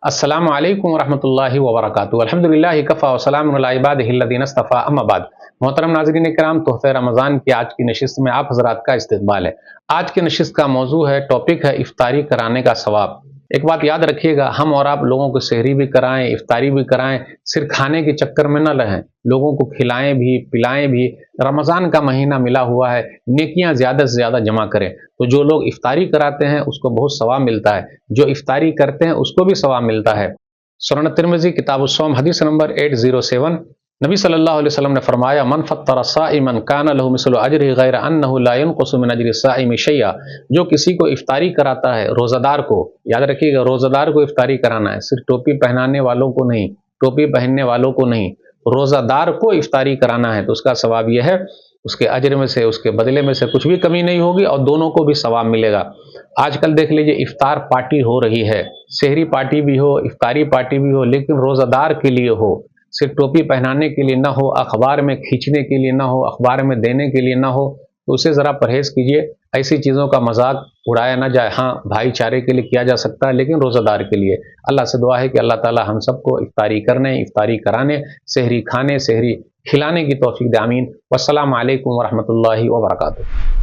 السلام علیکم ورحمۃ اللہ وبرکاتہ۔ الحمدللہ کفا وسلام علی عبادہ الذین اصطفیٰ، اما بعد۔ محترم ناظرین کرام، تحفہ رمضان کی آج کی نشست میں آپ حضرات کا استقبال ہے۔ آج کی نشست کا موضوع ہے، ٹاپک ہے افطاری کرانے کا ثواب۔ ایک بات یاد رکھیے گا، ہم اور آپ لوگوں کو سحری بھی کرائیں، افطاری بھی کرائیں، صرف کھانے کے چکر میں نہ رہیں، لوگوں کو کھلائیں بھی پلائیں بھی۔ رمضان کا مہینہ ملا ہوا ہے، نیکیاں زیادہ سے زیادہ جمع کریں۔ تو جو لوگ افطاری کراتے ہیں اس کو بہت ثواب ملتا ہے، جو افطاری کرتے ہیں اس کو بھی ثواب ملتا ہے۔ سنن ترمذی کتاب الصوم حدیث نمبر 807، نبی صلی اللہ علیہ وسلم نے فرمایا، من فطر صائما کان له مثل اجره غیر انه لا ينقص من اجر الصائم شیئا۔ جو کسی کو افطاری کراتا ہے، روزہ دار کو، یاد رکھیے گا روزہ دار کو افطاری کرانا ہے، صرف ٹوپی پہنانے والوں کو نہیں، ٹوپی پہننے والوں کو نہیں، روزہ دار کو افطاری کرانا ہے تو اس کا ثواب یہ ہے، اس کے اجر میں سے، اس کے بدلے میں سے کچھ بھی کمی نہیں ہوگی اور دونوں کو بھی ثواب ملے گا۔ آج کل دیکھ لیجئے افطار پارٹی ہو رہی ہے، سحری پارٹی بھی ہو، افطاری پارٹی بھی ہو، لیکن روزہ دار کے لیے ہو، صرف ٹوپی پہنانے کے لیے نہ ہو، اخبار میں کھینچنے کے لیے نہ ہو، اخبار میں دینے کے لیے نہ ہو، تو اسے ذرا پرہیز کیجئے۔ ایسی چیزوں کا مذاق اڑایا نہ جائے۔ ہاں، بھائی چارے کے لیے کیا جا سکتا ہے، لیکن روزہ دار کے لیے اللہ سے دعا ہے کہ اللہ تعالی ہم سب کو افطاری کرنے، افطاری کرانے، سحری کھانے، سحری کھلانے کی توفیق دے، آمین۔ والسلام علیکم ورحمۃ اللہ وبرکاتہ۔